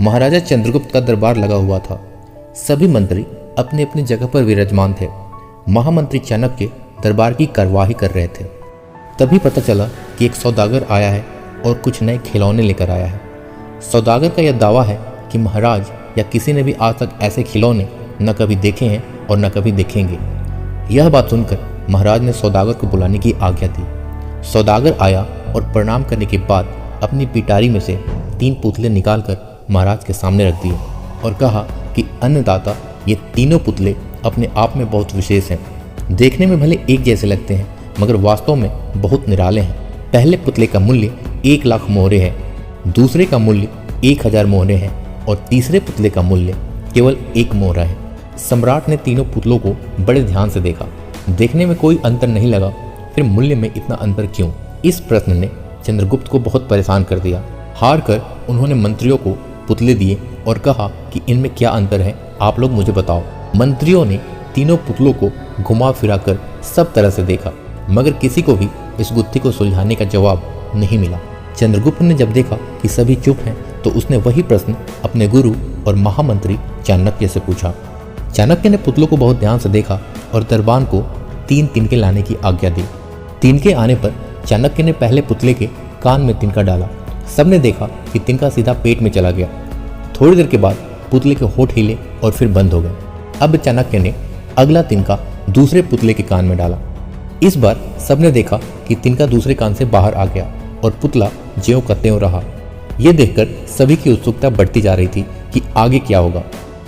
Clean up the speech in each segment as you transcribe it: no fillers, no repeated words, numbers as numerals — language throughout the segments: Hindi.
महाराजा चंद्रगुप्त का दरबार लगा हुआ था। सभी मंत्री अपनी अपनी जगह पर विराजमान थे। महामंत्री चाणक्य दरबार की कार्यवाही कर रहे थे। तभी पता चला कि एक सौदागर आया है और कुछ नए खिलौने लेकर आया है। सौदागर का यह दावा है कि महाराज या किसी ने भी आज तक ऐसे खिलौने न कभी देखे हैं और न कभी देखेंगे। यह बात सुनकर महाराज ने सौदागर को बुलाने की आज्ञा दी। सौदागर आया और प्रणाम करने के बाद अपनी पिटारी में से 3 पुतले निकालकर महाराज के सामने रख दिए और कहा कि अन्नदाता, ये तीनों पुतले अपने आप में बहुत विशेष हैं। देखने में भले एक जैसे लगते हैं मगर वास्तव में बहुत निराले हैं। पहले पुतले का मूल्य 1 लाख मोहरे है, दूसरे का मूल्य 1000 मोहरे है और तीसरे पुतले का मूल्य केवल 1 मोहरा है। सम्राट ने तीनों पुतलों को बड़े ध्यान से देखा। देखने में कोई अंतर नहीं लगा, फिर मूल्य में इतना अंतर क्यों? इस प्रश्न ने चंद्रगुप्त को बहुत परेशान कर दिया। हार कर उन्होंने मंत्रियों को पुतले दिए और कहा कि इनमें क्या अंतर है, आप लोग मुझे बताओ। मंत्रियों ने तीनों पुतलों को घुमा फिरा कर सब तरह से देखा मगर किसी को भी इस गुत्थी को सुलझाने का जवाब नहीं मिला। चंद्रगुप्त ने जब देखा कि सभी चुप हैं तो उसने वही प्रश्न अपने गुरु और महामंत्री चाणक्य से पूछा। चाणक्य ने पुतलों को बहुत ध्यान से देखा और दरबान को 3 तिनके लाने की आज्ञा दी। तिनके आने पर चाणक्य ने पहले पुतले के कान में तिनका डाला। सबने देखा कि तिनका सीधा पेट में चला गया। थोड़ी देर के बाद पुतले के होठ हिले और फिर बंद हो गए। अब चाणक्य ने अगला तिनका दूसरे पुतले के कान में डाला। इस बार सबने देखा कि तिनका दूसरे कान से बाहर आ गया और पुतला ज्यों का त्यों रहा। यह देखकर सभी की उत्सुकता बढ़ती जा रही थी कि आगे क्या होगा।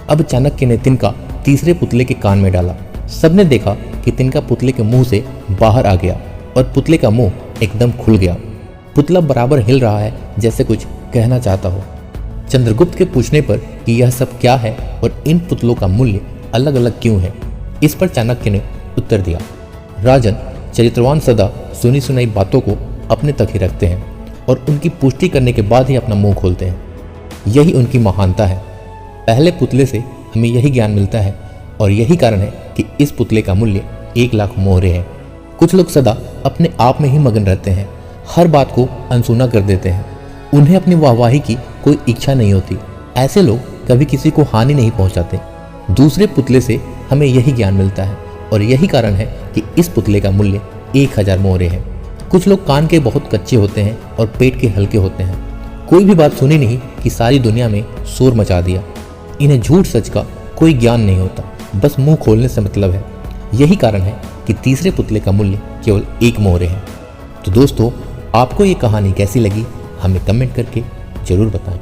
अब चाणक्य ने तिनका तीसरे पुतले के कान में डाला। सबने देखा कि तिनका पुतले के मुंह से बाहर आ गया और पुतले का मुंह एकदम खुल गया। पुतला बराबर हिल रहा है जैसे कुछ कहना चाहता हो। चंद्रगुप्त के पूछने पर कि यह सब क्या है और इन पुतलों का मूल्य अलग अलग क्यों है, इस पर चाणक्य ने उत्तर दिया, राजन, चरित्रवान सदा सुनी सुनाई बातों को अपने तक ही रखते हैं और उनकी पुष्टि करने के बाद ही अपना मुंह खोलते हैं। यही उनकी महानता है। पहले पुतले से हमें यही ज्ञान मिलता है और यही कारण है कि इस पुतले का मूल्य 1 लाख मोहरे है। कुछ लोग सदा अपने आप में ही मगन रहते हैं, हर बात को अनसुना कर देते हैं। उन्हें अपनी वाहवाही की कोई इच्छा नहीं होती। ऐसे लोग कभी किसी को हानि नहीं पहुंचाते। दूसरे पुतले से हमें यही ज्ञान मिलता है और यही कारण है कि इस पुतले का मूल्य 1000 मोहरे है। कुछ लोग कान के बहुत कच्चे होते हैं और पेट के हल्के होते हैं। कोई भी बात सुनी नहीं कि सारी दुनिया में शोर मचा दिया। इन्हें झूठ सच का कोई ज्ञान नहीं होता, बस मुंह खोलने से मतलब है। यही कारण है कि तीसरे पुतले का मूल्य केवल 1 मोहरे है। तो दोस्तों, आपको ये कहानी कैसी लगी हमें कमेंट करके जरूर बताएं।